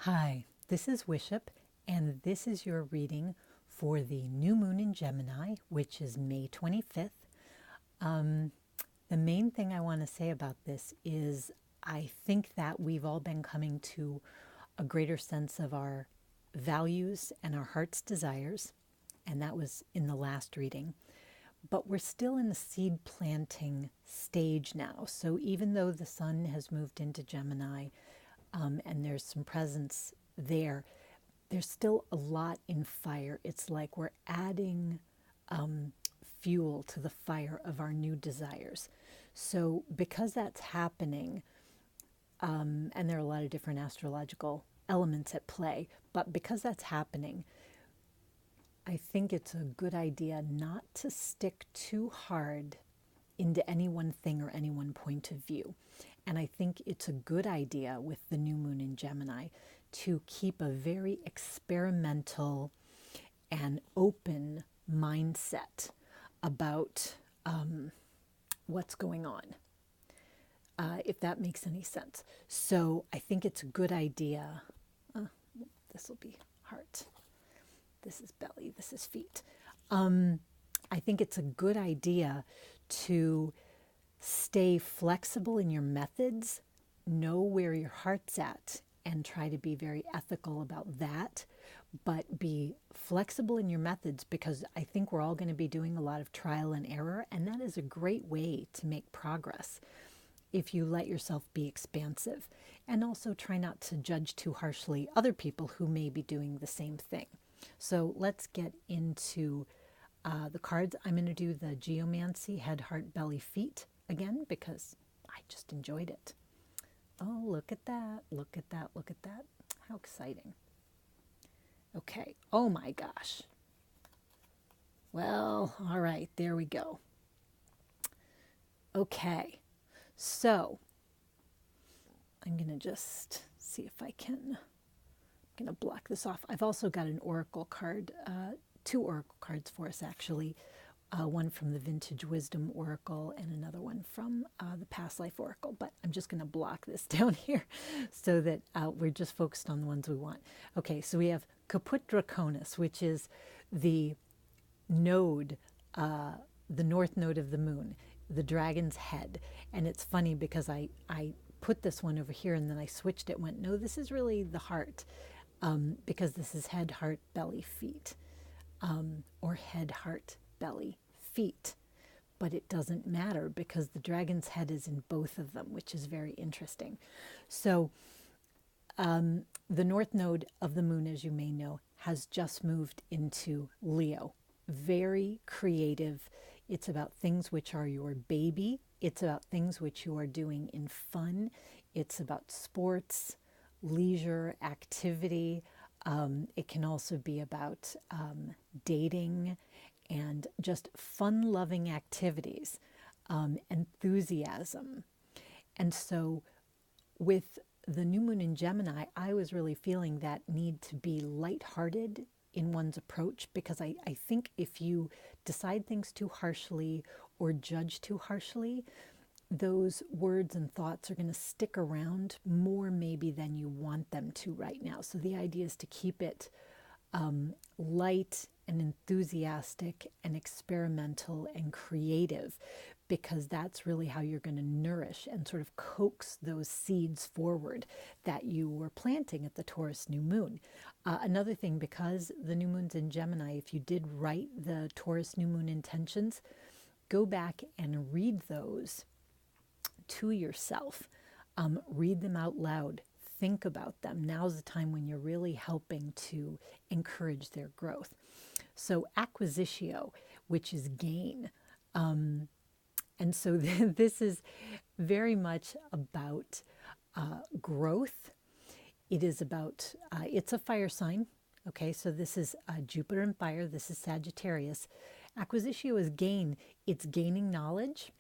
Hi, this is Wishop, and this is your reading for the new moon in Gemini, which is May 25th. The main thing I want to say about this is I think that we've all been coming to a greater sense of our values and our heart's desires, and that was in the last reading. But we're still in the seed planting stage now. So even though the sun has moved into Gemini, and there's some presence there, there's still a lot in fire. It's like we're adding fuel to the fire of our new desires. So because that's happening, and there are a lot of different astrological elements at play, but because that's happening, I think it's a good idea not to stick too hard into any one thing or any one point of view. And I think it's a good idea with the new moon in Gemini to keep a very experimental and open mindset about what's going on, if that makes any sense. So I think it's a good idea. This will be heart. This is belly. This is feet. I think it's a good idea to stay flexible in your methods, know where your heart's at, and try to be very ethical about that, but be flexible in your methods, because I think we're all going to be doing a lot of trial and error, and that is a great way to make progress if you let yourself be expansive. And also try not to judge too harshly other people who may be doing the same thing. So let's get into the cards. I'm going to do the Geomancy head, heart, belly, feet again because I just enjoyed it. Oh, look at that. Look at that. Look at that. How exciting. Okay. Oh my gosh. Well, all right. There we go. Okay. So I'm going to just see if I can. I'm going to block this off. I've also got an oracle card, two oracle cards for us actually. One from the Vintage Wisdom Oracle and another one from the Past Life Oracle. But I'm just going to block this down here so that we're just focused on the ones we want. Okay, so we have Caput Draconis, which is the node, the north node of the moon, the dragon's head. And it's funny because I put this one over here and then I switched it, went, no, this is really the heart, because this is head, heart, belly, feet, or head, heart, belly, feet. But it doesn't matter because the dragon's head is in both of them, which is very interesting. So the north node of the moon, as you may know, has just moved into Leo. Very creative. It's about things which are your baby. It's about things which you are doing in fun. It's about sports, leisure, activity. It can also be about dating and just fun-loving activities, enthusiasm. And so with the new moon in Gemini, I was really feeling that need to be lighthearted in one's approach, because I think if you decide things too harshly or judge too harshly, those words and thoughts are going to stick around more maybe than you want them to right now. So the idea is to keep it light and enthusiastic and experimental and creative, because that's really how you're going to nourish and sort of coax those seeds forward that you were planting at the Taurus new moon. Another thing, because the new moon's in Gemini, if you did write the Taurus new moon intentions, go back and read those to yourself. Read them out loud. Think about them. Now's the time when you're really helping to encourage their growth. So acquisitio, which is gain. And so this is very much about growth. It is about, it's a fire sign. Okay, so this is Jupiter and fire. This is Sagittarius. Acquisitio is gain. It's gaining knowledge.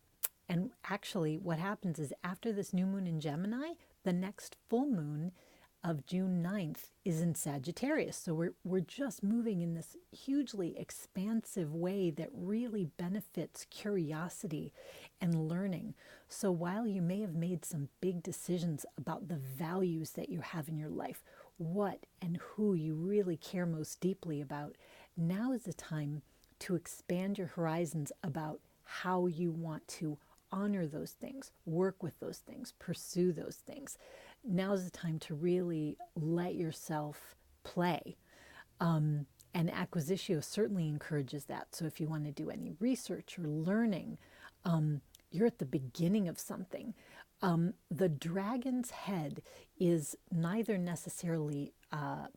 And actually what happens is after this new moon in Gemini, the next full moon of June 9th is in Sagittarius. So we're just moving in this hugely expansive way that really benefits curiosity and learning. So while you may have made some big decisions about the values that you have in your life, what and who you really care most deeply about, now is the time to expand your horizons about how you want to honor those things, work with those things, pursue those things. Now is the time to really let yourself play. And Acquisitio certainly encourages that. So if you want to do any research or learning, you're at the beginning of something. The dragon's head is neither necessarily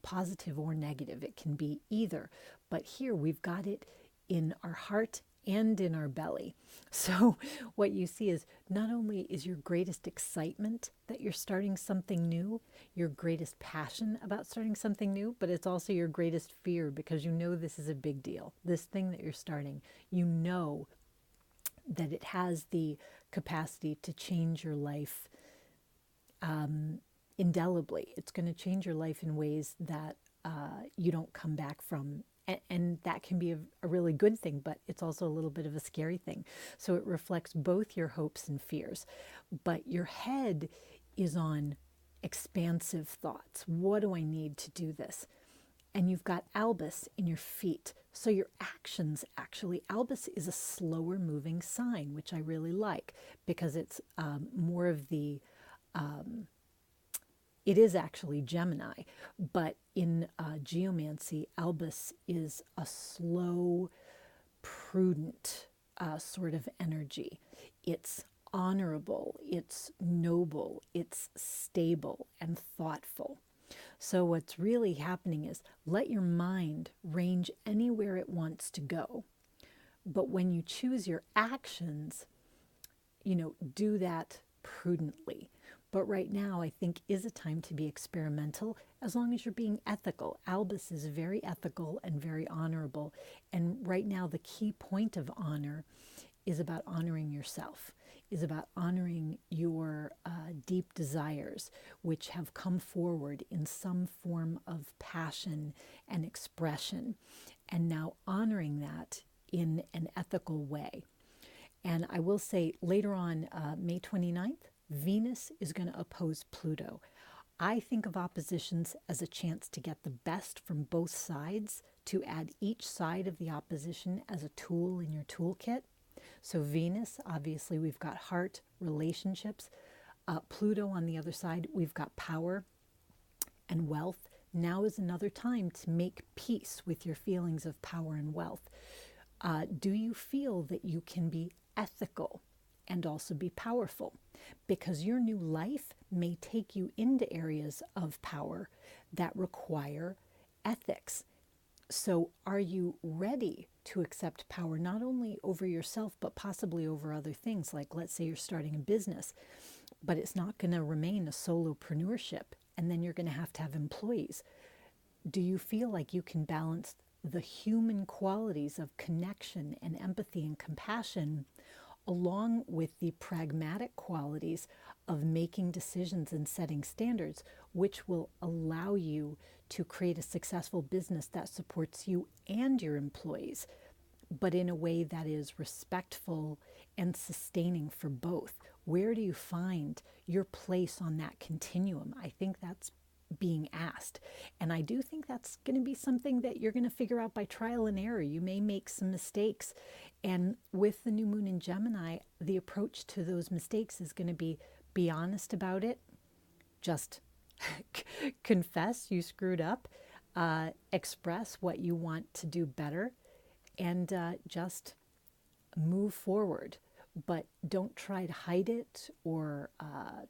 positive or negative. It can be either. But here we've got it in our heart and in our belly. So what you see is not only is your greatest excitement that you're starting something new, your greatest passion about starting something new, but it's also your greatest fear, because you know this is a big deal. This thing that you're starting, you know that it has the capacity to change your life indelibly. It's going to change your life in ways that you don't come back from. And that can be a really good thing, but it's also a little bit of a scary thing. So it reflects both your hopes and fears. But your head is on expansive thoughts. What do I need to do this? And you've got albus in your feet. So your actions, actually, albus is a slower moving sign, which I really like, because it's more of the it is actually Gemini, but in geomancy, albus is a slow, prudent sort of energy. It's honorable, it's noble, it's stable and thoughtful. So what's really happening is let your mind range anywhere it wants to go. But when you choose your actions, do that prudently. But right now, I think, is a time to be experimental, as long as you're being ethical. Albus is very ethical and very honorable. And right now, the key point of honor is about honoring yourself, is about honoring your deep desires, which have come forward in some form of passion and expression, and now honoring that in an ethical way. And I will say later on, May 29th, Venus is going to oppose Pluto. I think of oppositions as a chance to get the best from both sides, to add each side of the opposition as a tool in your toolkit. So Venus, obviously, we've got heart, relationships. Pluto on the other side, we've got power and wealth. Now is another time to make peace with your feelings of power and wealth. Do you feel that you can be ethical and also be powerful? Because your new life may take you into areas of power that require ethics. So are you ready to accept power, not only over yourself, but possibly over other things? Like, let's say you're starting a business, but it's not going to remain a solopreneurship, and then you're going to have employees. Do you feel like you can balance the human qualities of connection and empathy and compassion, along with the pragmatic qualities of making decisions and setting standards, which will allow you to create a successful business that supports you and your employees, but in a way that is respectful and sustaining for both? Where do you find your place on that continuum? I think that's being asked. And I do think that's going to be something that you're going to figure out by trial and error. You may make some mistakes. And with the new moon in Gemini, the approach to those mistakes is going to be honest about it. Just confess you screwed up, express what you want to do better, and just move forward. But don't try to hide it, or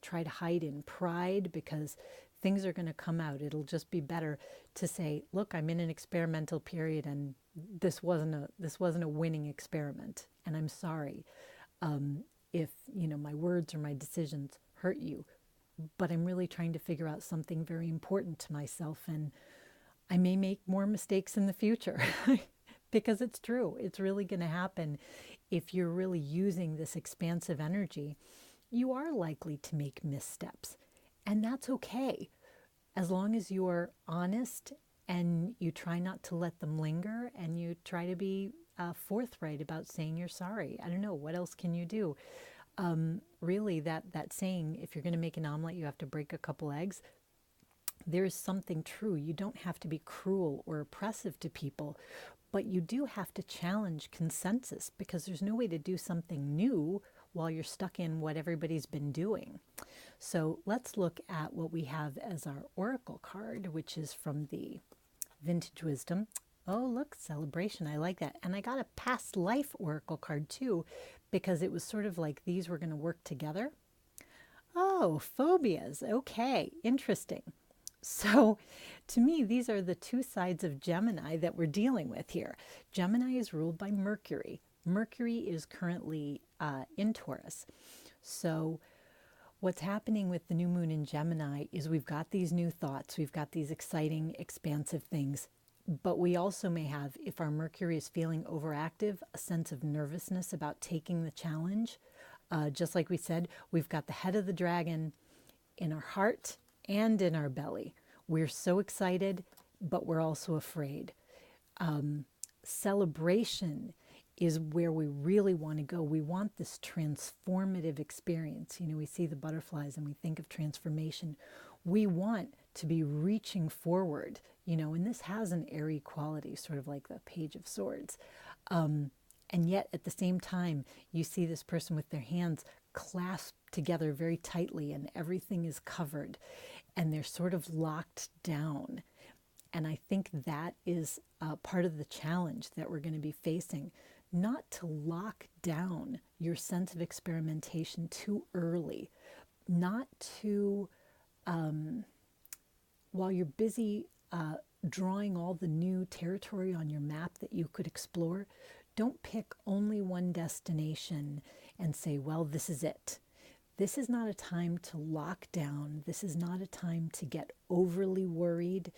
try to hide in pride, because things are going to come out. It'll just be better to say, look, I'm in an experimental period, and this wasn't a winning experiment, and I'm sorry if my words or my decisions hurt you, but I'm really trying to figure out something very important to myself, and I may make more mistakes in the future. Because it's true. It's really going to happen. If you're really using this expansive energy, you are likely to make missteps. And that's okay, as long as you're honest and you try not to let them linger, and you try to be forthright about saying you're sorry. I don't know, what else can you do? Really, that saying, if you're going to make an omelet, you have to break a couple eggs. there is something true. You don't have to be cruel or oppressive to people, but you do have to challenge consensus, because there's no way to do something new while you're stuck in what everybody's been doing. So let's look at what we have as our oracle card, which is from the Vintage Wisdom. Oh, look, celebration. I like that. And I got a past life oracle card too, because it was sort of like these were going to work together. Oh, phobias. Okay, interesting. So to me, these are the two sides of Gemini that we're dealing with here. Gemini is ruled by Mercury. Mercury is currently in Taurus. So what's happening with the new moon in Gemini is we've got these new thoughts, we've got these exciting, expansive things, but we also may have, if our Mercury is feeling overactive, a sense of nervousness about taking the challenge. Just like we said, we've got the head of the dragon in our heart and in our belly. We're so excited, but we're also afraid. Celebration is where we really want to go. We want this transformative experience. You know, we see the butterflies and we think of transformation. We want to be reaching forward, you know, and this has an airy quality, sort of like the Page of Swords. And yet at the same time, you see this person with their hands clasped together very tightly and everything is covered and they're sort of locked down. And I think that is part of the challenge that we're going to be facing. Not to lock down your sense of experimentation too early, not to, while you're busy drawing all the new territory on your map that you could explore, don't pick only one destination and say, well, this is it. This is not a time to lock down. This is not a time to get overly worried.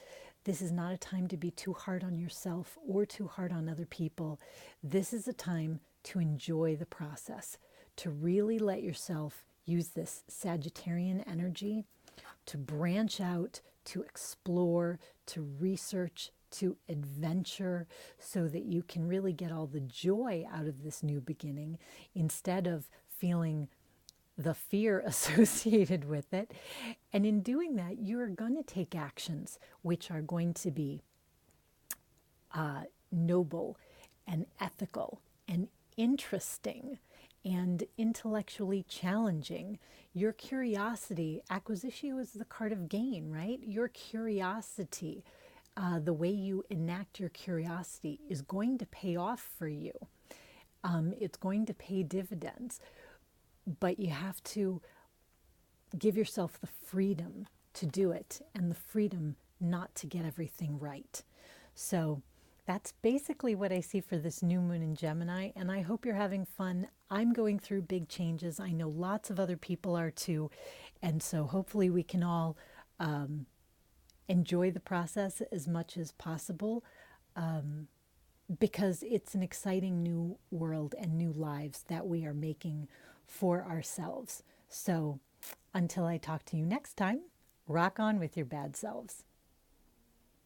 This is not a time to be too hard on yourself or too hard on other people. This is a time to enjoy the process, to really let yourself use this Sagittarian energy to branch out, to explore, to research, to adventure, so that you can really get all the joy out of this new beginning instead of feeling the fear associated with it. And in doing that, you're going to take actions which are going to be noble and ethical and interesting and intellectually challenging. Your curiosity, acquisitio is the card of gain, right? Your curiosity, the way you enact your curiosity is going to pay off for you. It's going to pay dividends, but you have to give yourself the freedom to do it and the freedom not to get everything right. So that's basically what I see for this new moon in Gemini, and I hope you're having fun. I'm going through big changes. I know lots of other people are too, and so hopefully we can all enjoy the process as much as possible, because it's an exciting new world and new lives that we are making for ourselves. So until I talk to you next time, rock on with your bad selves.